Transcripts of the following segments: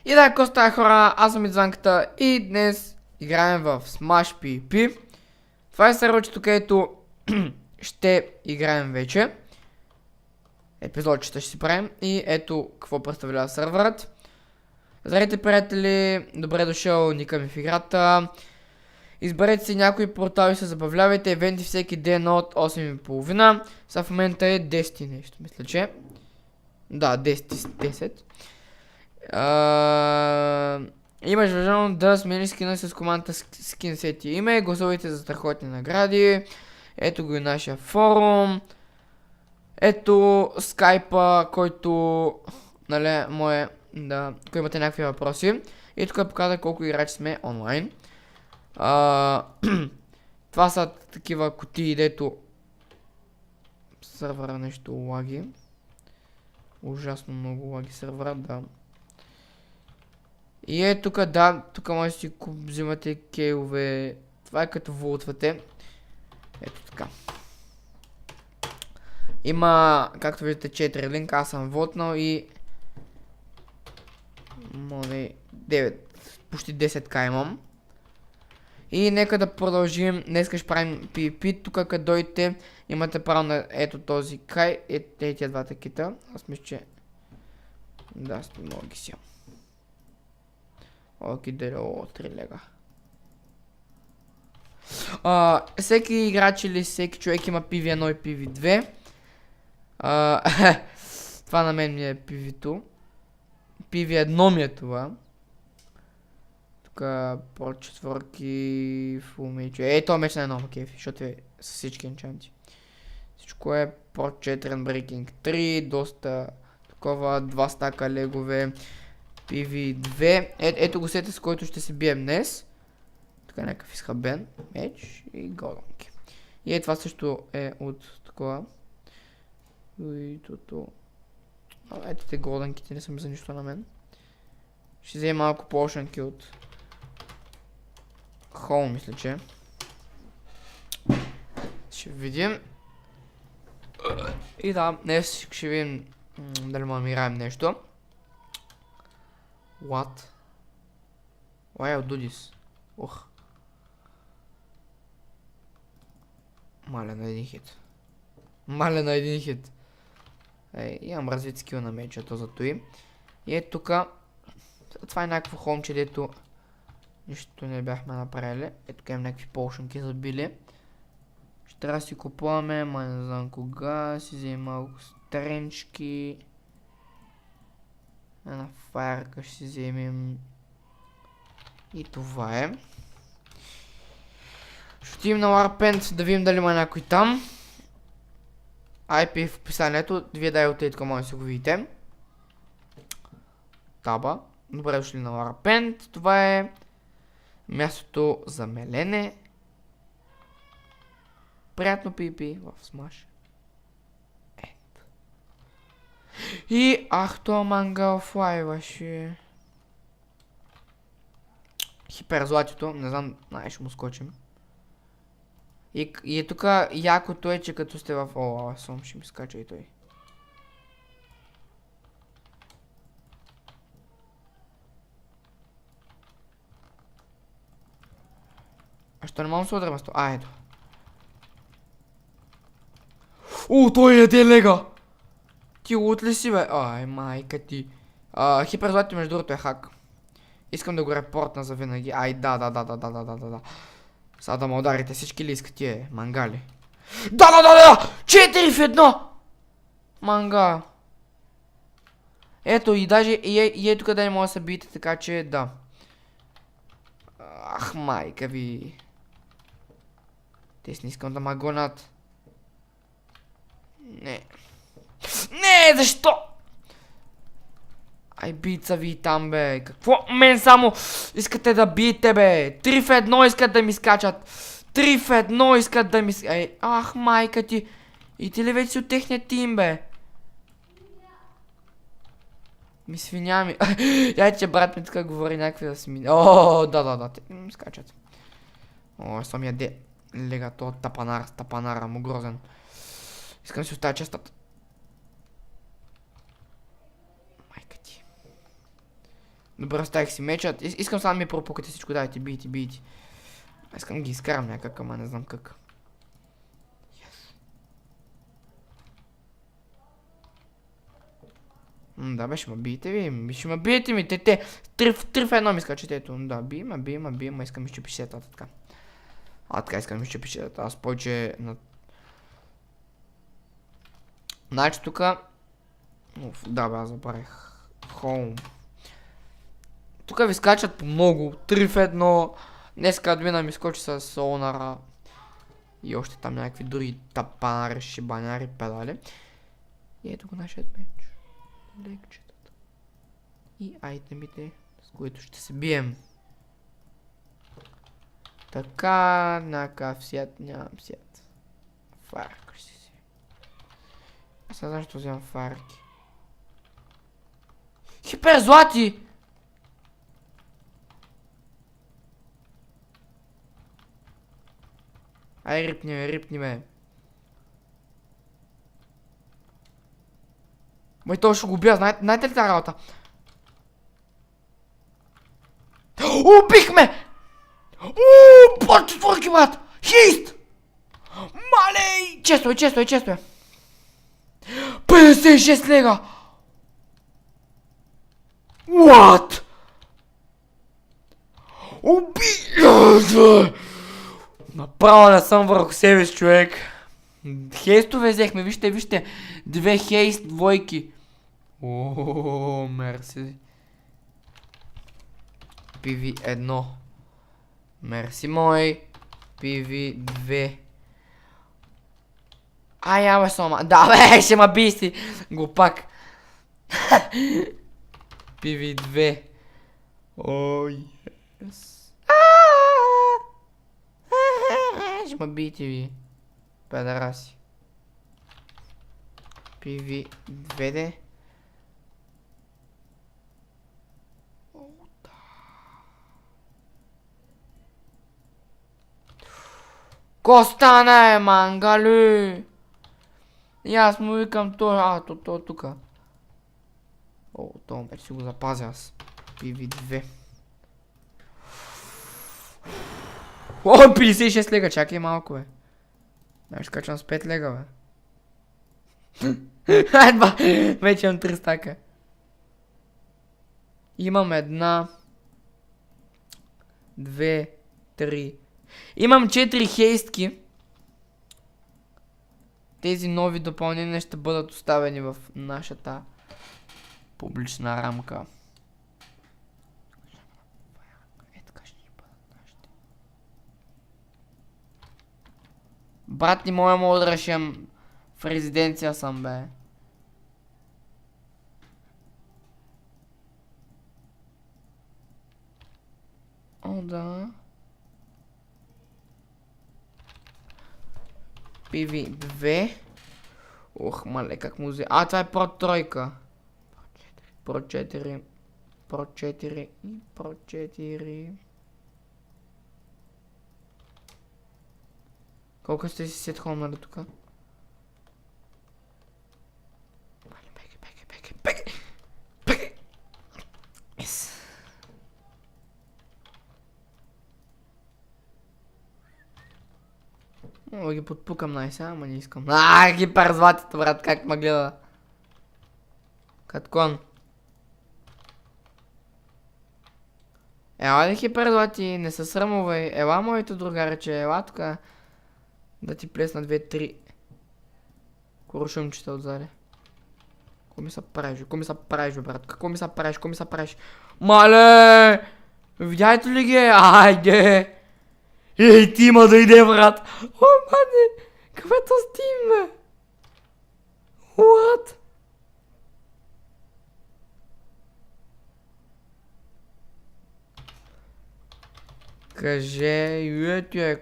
И да, какво става, хора, аз съм Идзанката и днес играем в Smash PvP. Това е серверчето, където ще играем вече. Епизодчета ще си правим и ето какво представлява серверът. Здравейте, приятели, добре дошъл ника ми в играта. Изберете си някои портали, се забавлявайте, евенти всеки ден от 8:30. Сега в момента е 10 нещо, мисля, че. Да, 10. Имаш възможност да смениш скина с командата скин сети име, гласувайте за страхотни награди. Ето го и нашия форум. Ето скайпа, който, нали, мое, да, ако имате някакви въпроси. И тук показва колко играчи сме онлайн. Това са такива кутии, дето сървъра нещо лаги. Ужасно много лаги сървъра, да. И е тук, да, тук може да си взимате кейове. Това е като волтвате. Ето така. Има, както виждате, 4 линка, аз съм волтнал и... Моне, 9, почти 10к имам. И нека да продължим. Днеска ще правим PvP. Тук като дойдете, имате право на ето този край. Ето тия двата кита. Аз мисля, че... Да, мога ги си. Оки дело 3 лега. Всеки играч или всеки човек има PV1 и PV2. Това на мен ми е PV2. PV1 ми е това. Тук про четвърки фул мече. Ей, това меч на едно кефи, защото е с всички енчанти. Всичко е про 4 Unbreaking 3, доста такова, 2 стака легове. PV2. Ето го сета, с който ще се бием днес. Така някакъв изхабен меч и голонки. И това също е от такова. Ето те голдънките не са ми за нищо на мен. Ще взема малко полшанки от Хол, мисля, че. Ще видим. И да, днес ще видим дали му намираем нещо. What? Why I'll do this? Ох. Маля на един хит. Маля на един хит. Имам развит скил на мечето за той. И ето тука. Това е някакво хомче, дето нищо не бяхме направили. Ето тук имам някакви полшанки забили. Ще трябва да си купуваме, ма не знам кога. Си вземем малко стренчки. Една фаерка ще си вземем. И това е. Ще отидем на Warpaint да видим дали има някой там. IP в описанието. Вие дай отидете, така може да си го видите. Таба. Добре дошли на Warpaint. Това е мястото за мелене. Приятно PvP в Smash. И това мангал флайваше. Хиперзлатито, не знам, ще му скочим. И е тук якото е, че като сте в Awesome, ще ми скача и той. А що не мога да се удря место? Ето. Той е де лега! Ти лут ли си, бе? Ай, майка ти. Хиперзлатито между другото е хак. Искам да го репортна за винаги. Ай, да. Сега да ме ударите, всички ли искат тие мангали? Да! 4 в 1! Манга. Ето и даже и ето къде не може да се биете, така че да. Ах, майка ви. Те си не искам да ме гонят. Не, защо? Ай, бица ви там, бе. Какво? Мен само искате да биете, бе. 3 в 1 искат да ми скачат. 3 в 1 искат да ми скачат. Ах, майка ти. И ти ли вече си от техния тим, бе? Ми свиня ми. Я че брат ми така говори някакви да смини. Да. Те ми скачат. Самия де. Лега, то тапанара му грозен. Искам си оставя честата. Добре, ставих си мечът. Искам само да ми пропукате всичко, дайте, бийте. Искам да ги изкарам някак, ама не знам как. Да, бе, ще ме биете ви, ще ме биете ми, те. Три в едно ми скачате, ето. Да, би ма, искам да ми щупиш сета, така. Така искам да ми щупиш сета, аз повече на... Значи тука... Да, бе, аз забравих. Хоум. Тука ви скачат по много, 3 в едно. Днеска админа ми скочи с онара. И още там някакви други тапанари, шибаняри, педали. И ето го нашият меч. Лекчетата. И айтемите, с които ще се бием. Така, някакъв свят, нямам свят. Фарк ще си. Аз не знам, защо вземам фарки. Хипер злати! Ай, рипни ме. Май, той ще го убия, знаете ли тази работа? Убихме! Четворки, брат! Хист! Малей! Често е. 56 лега! What? Направо не съм върху себе си, човек. Хейстове взехме, вижте. 2 хейст двойки. Ооо, мерси. PV1. Мерси мой. PV2. Я бе сома. Да бе, ще ма би си. Глупак. PV2. Ой, yes. Ще ма бийте ви. Педараси. PV2. Костана мангали! И аз му викам то тука. То вече си го запазя аз. PV2. 56 лега, чакай малко, бе. Ще скачам с 5 лега, бе. Вече имам 3 стака. Имам 1, 2, 3. Имам 4 хейстки. Тези нови допълнения ще бъдат оставени в нашата публична рамка. Така ще ни бъдат нашите. Брат, не мога да решим. В резиденция съм, бе. Да. PV2. Мале, как му взе. Това е Pro тройка. Pro 4. Pro 4 и Pro 4. Колко сте си сет хомнали тука? Беги. Yes. Мога ги подпукам най-сега, ама не искам. Ги парзватите, брат, как ме гледа. Каткон. Ела ли хиперзлати, не се срамувай. Ела моето другарче, ела тука. Да ти плесна 2-3 куршумчета отзади. Какво ми се правиш, брат? Какво ми се правиш? Мале! Видяйте ли ги? Айде! Ей, Тима дойде, брат! О, мане! Какво е то с Тим, бе? What?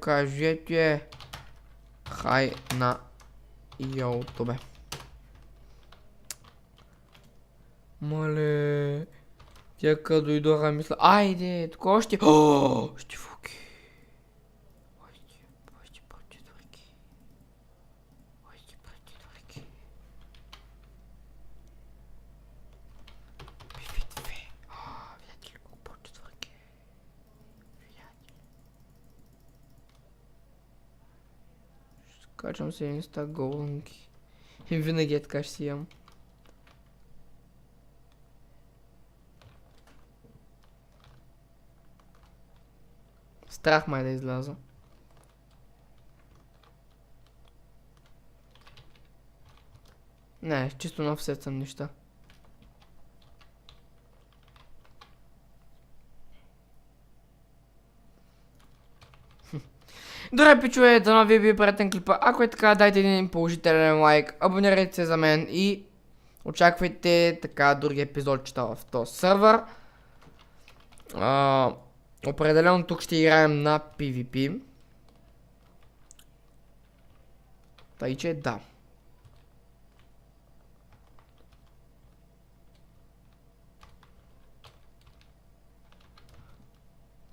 Кажете. Хай на YouTube. Мале. Тя като дойдоха мисля. Айде, тук още. Ще фуки. Още по-четвърки. PV2. Видят Качвам се инста голунки. И винаги е така ще си ям. Страх май да изляза. Не, чисто нов сет съм неща. Добре, пичове, дано ви е приятен клипа. Ако е така, дайте един положителен лайк, абонирайте се за мен и очаквайте така други епизодчета в този сървър. Определено тук ще играем на PvP. Тъй че да.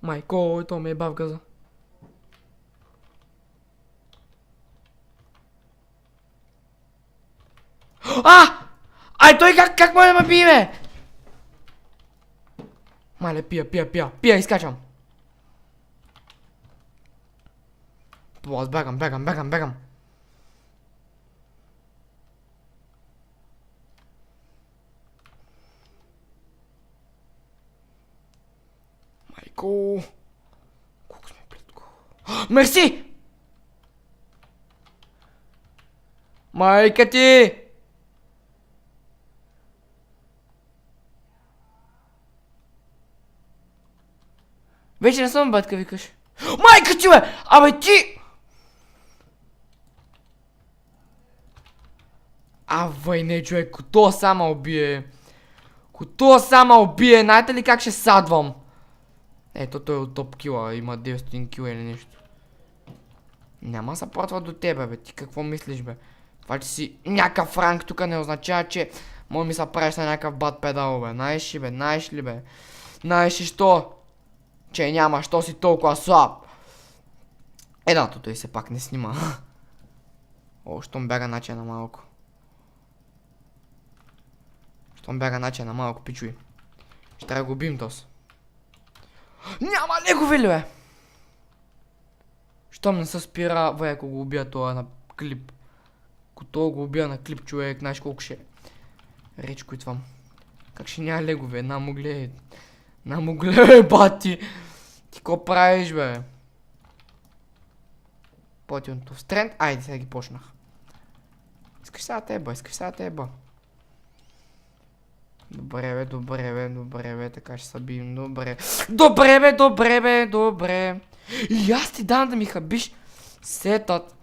Майко, то ме е бав газа. Ай, той как може да ме бие, бе? Мале, пия, изкачвам. Аз бягам. Майко. Колко сме плитко. Мерси! Майка ти! Вече не съм батка, викаш. Майка ти, бе! Абе ти! Авай, не, човек, кото сама убие. Знаете ли как ще садвам? Ето той е от топ кила, има 900 кила или нещо. Няма да се портва до тебе, бе. Ти какво мислиш, бе? Това, че си някакъв ранг тук не означава, че може ми се правиш на някакъв бат педал, бе. Знаеш ли, бе? Знаеш ли, що? Че няма, що си толкова слаб. Едното той се пак не снима. О, щом бяга начина малко. Пичуи. Ще трябва да го убим тос. Няма легове ли, бе? Щом не се спира, бе, ако го убия това на клип. Ако го убия на клип, човек, знаеш колко ще е. Речко и това. Как ще няма легове? Намогле, бати. Ти ко правиш, бе? Потионто в стрент. Айде, сега ги почнах. Искаш сега теба. Добре, бе, така ще се бием, добре. Добре. И аз ти дам да ми хабиш сетът.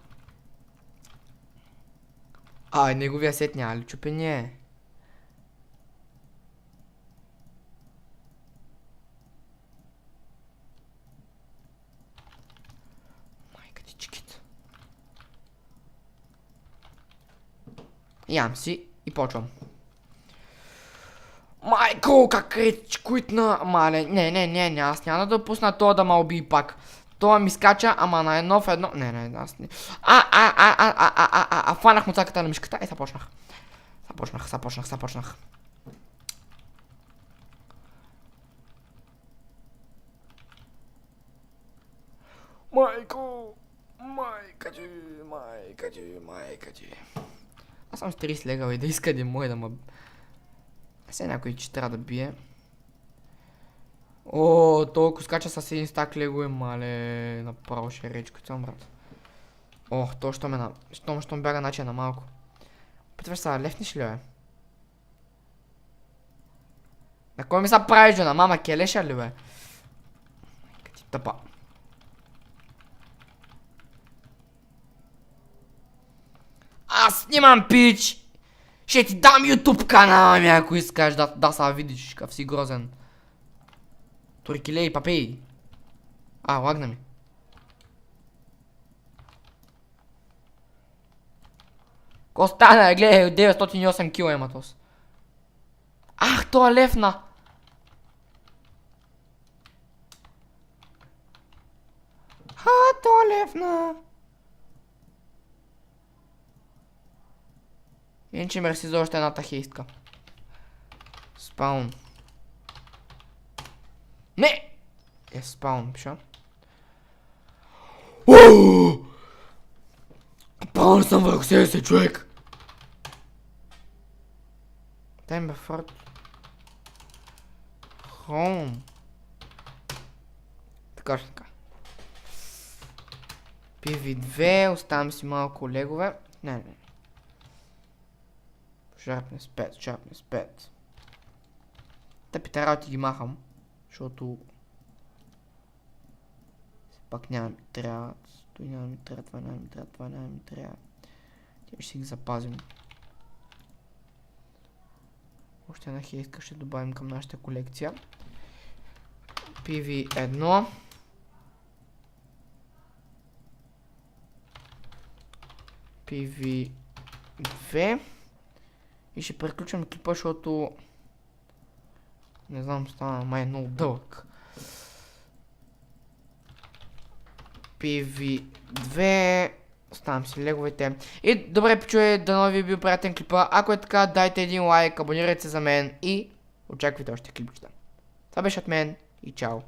Неговия сет няма ли чупене? Майка ти чекит. Ям си и почвам. Майко, как реч куитна. Мале, не, аз няма да допусна това да ме уби пак. Това ми скача, ама на едно в едно. Не, аз не. Фанах му цаката на мишката и започнах. Майко, майка ти. Аз съм с 30 легал и да иска да мой да ме... Все някой че трябва да бие. О, толкова скача с един стак легове, мале. Направо ще речко съм, брат. О, то щом бяга начина малко. Опитваш се да лефнеш ли, бе? На кой ми са правиш, на мама келеша ли, бе? Майка ти тъпа. Аз снимам, пич! Ще ти дам YouTube канала ми, ако искаш да се видиш, какъв си грозен. Туркилей, папей. Лагна ми. Ко стана, гледай, 908 кила има тос. Това лефна. Това лефна. Иначе мерси за още едната хейстка. Спаун. Не! Спаун, пиша. Станал съм върху себе си, човек! Дай ми форт. Хоум. Така ще така. PV2, оставям си малко легове. Не. Sharpness 5, Sharpness 5. Тъпите работи ги махам, защото пак няма ми трябва. Той няма ми трябва, това няма ми трябва, това няма ми трябва. Тя ще си ги запазим. Още една хейска ще добавим към нашата колекция. PV1. PV2. И ще приключвам клипа, защото не знам, стана май много дълъг. PV2. Оставям си леговете. И добре, пичове, дано ви е бил приятен клипа. Ако е така, дайте един лайк, абонирайте се за мен и очаквайте още клипчета. Това беше от мен и чао.